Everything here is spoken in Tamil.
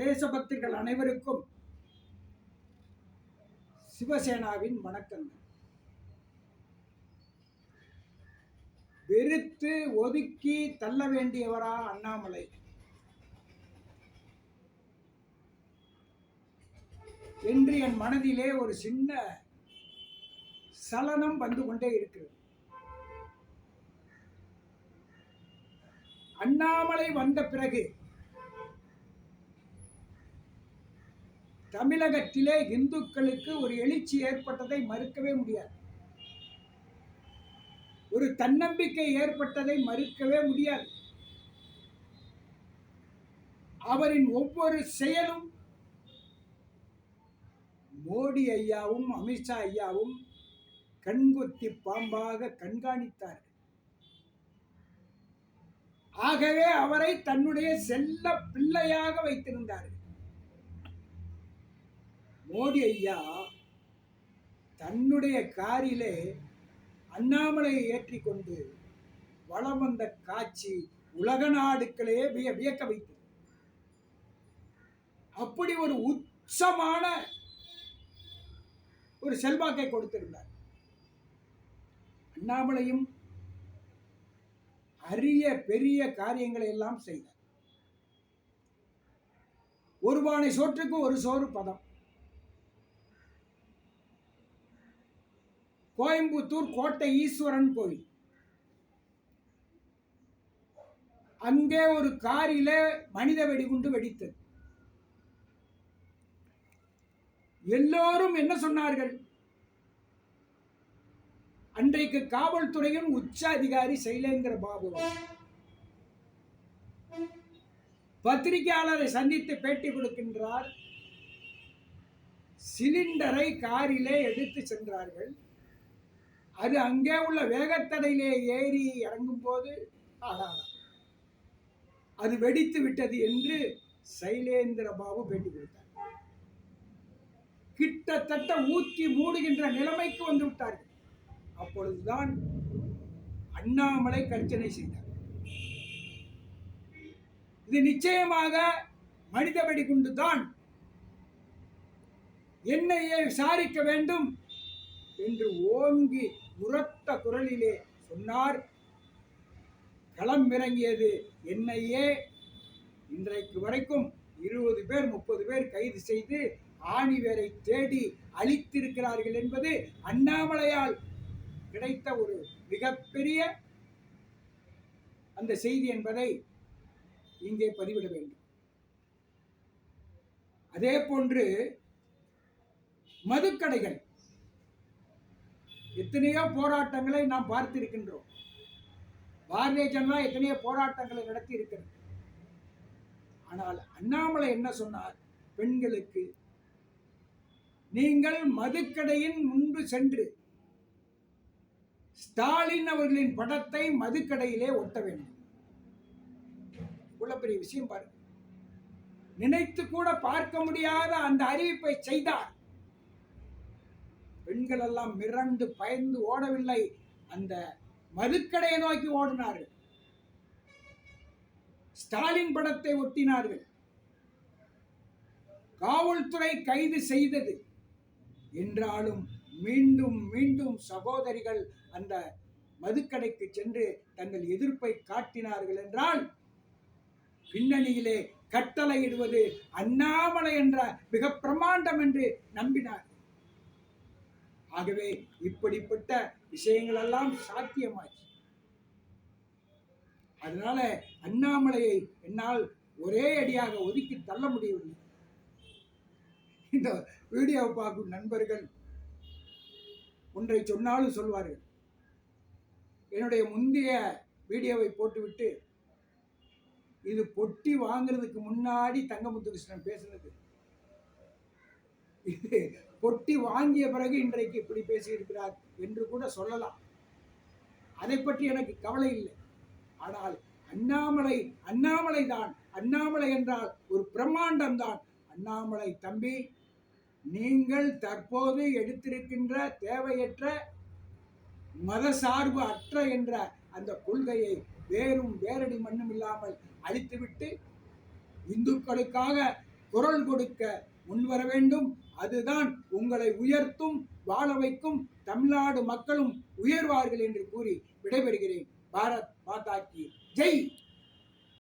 தேசபக்தர்கள் அனைவருக்கும் சிவசேனாவின் வணக்கங்கள். வெறுத்து ஒதுக்கி தள்ள வேண்டியவரா அண்ணாமலை என்று என் மனதிலே ஒரு சின்ன சலனம் வந்து கொண்டே இருக்கிறது. அண்ணாமலை வந்த பிறகு தமிழகத்திலே இந்துக்களுக்கு ஒரு எழுச்சி ஏற்பட்டதை மறுக்கவே முடியாது. ஒரு தன்னம்பிக்கை ஏற்பட்டதை மறுக்கவே முடியாது. அவரின் ஒவ்வொரு செயலும் மோடி ஐயாவும் அமித்ஷா ஐயாவும் கண்கொத்தி பாம்பாக கண்காணித்தார்கள். ஆகவே அவரை தன்னுடைய செல்ல பிள்ளையாக வைத்திருந்தார்கள். மோடி ஐயா தன்னுடைய காரிலே அண்ணாமலையை ஏற்றிக்கொண்டு வலம் வந்த காட்சி உலக நாடுகளே வியக்க வைத்தது. அப்படி ஒரு உச்சமான ஒரு செல்வாக்கை கொடுத்திருந்தார். அண்ணாமலையும் அரிய பெரிய காரியங்களை எல்லாம் செய்தார். ஒரு பானை சோற்றுக்கு ஒரு சோறு பதம். கோயம்புத்தூர் கோட்டை ஈஸ்வரன் கோவில், அங்கே ஒரு காரில மனித வெடிகுண்டு வெடித்தது. எல்லோரும் என்ன சொன்னார்கள்? அன்றைக்கு காவல்துறையின் உச்ச அதிகாரி சைலேந்திர பாபு பத்திரிகையாளரை சந்தித்து பேட்டி கொடுக்கின்றார். சிலிண்டரை காரிலே எடுத்து சென்றார்கள். அது அங்கே உள்ள வேகத்தடையிலே ஏறி இறங்கும் போது அது வெடித்து விட்டது என்று சைலேந்திர பாபு பேட்டி கொடுத்தார். கிட்டத்தட்ட ஊற்றி மூடுகின்ற நிலைமைக்கு வந்து விட்டார்கள். அப்பொழுதுதான் அண்ணாமலை கர்ச்சனை செய்தார். இது நிச்சயமாக மனித வெடிகுண்டு தான், என்னையே விசாரிக்க வேண்டும் என்று ஓங்கி உரத்த குரலிலே சொன்னார். களமிறங்கியது என்னையே. இன்றைக்கு வரைக்கும் 20 பேர் 30 பேர் கைது செய்து ஆணிவேரை தேடி அழித்திருக்கிறார்கள் என்பது அண்ணாமலையால் கிடைத்த ஒரு மிகப்பெரிய அந்த செய்தி என்பதை இங்கே பதிவிட வேண்டும். அதே போன்று மதுக்கடைகள், எத்தனையோ போராட்டங்களை நாம் பார்த்திருக்கின்றோம். பாரதிய ஜனதா எத்தனையோ போராட்டங்களை நடத்தி இருக்கிறது. ஆனால் அண்ணாமலை என்ன சொன்னார்? பெண்களுக்கு, நீங்கள் மதுக்கடையின் முன்பு சென்று ஸ்டாலின் அவர்களின் படத்தை மதுக்கடையிலே ஒட்ட வேண்டும். இவ்வளவு பெரிய விஷயம் பாருங்க. நினைத்து கூட பார்க்க முடியாத அந்த அறிவிப்பை செய்தார். பெண்கள் எல்லாம் மிரண்டு பயந்து ஓடவில்லை, அந்த மதுக்கடையை நோக்கி ஓடினார்கள். ஸ்டாலின் படத்தை ஒட்டினார்கள். காவல்துறை கைது செய்தது என்றாலும் மீண்டும் மீண்டும் சகோதரிகள் அந்த மதுக்கடைக்கு சென்று தங்கள் எதிர்ப்பை காட்டினார்கள் என்றால் பின்னணியிலே கட்டளையிடுவது அண்ணாமலை என்ற மிக பிரமாண்டம் என்று நம்பினார். ஆகவே இப்படிப்பட்ட விஷயங்கள் எல்லாம் சாத்தியமாச்சு. அதனால அண்ணாமலையை என்னால் ஒரே அடியாக ஒதுக்கி தள்ள முடியவில்லை. இந்த வீடியோவை பார்க்கும் நண்பர்கள் ஒன்றை சொன்னாலும் சொல்வார்கள். என்னுடைய முந்தைய வீடியோவை போட்டுவிட்டு, இது பொட்டி வாங்குறதுக்கு முன்னாடி தங்கமுத்துகிருஷ்ணன் பேசினது, இது பொட்டி வாங்கிய பிறகு இன்றைக்கு இப்படி பேசியிருக்கிறார் என்று கூட சொல்லலாம். அதை பற்றி எனக்கு கவலை இல்லை. ஆனால் அண்ணாமலை தான். அண்ணாமலை என்றால் ஒரு பிரம்மாண்டம் தான். அண்ணாமலை தம்பி, நீங்கள் தற்போது எடுத்திருக்கின்ற தேவையற்ற மதசார்பு அற்ற என்ற அந்த கொள்கையை வேறும் வேரடி மண்ணும் இல்லாமல் அழித்துவிட்டு இந்துக்களுக்காக குரல் கொடுக்க முன்வர வேண்டும். அதுதான் உங்களை உயர்த்தும், வாழ வைக்கும். தமிழ்நாடு மக்களும் உயர்வார்கள் என்று கூறி விடைபெறுகிறேன். பாரத் மாதா கி ஜெய்.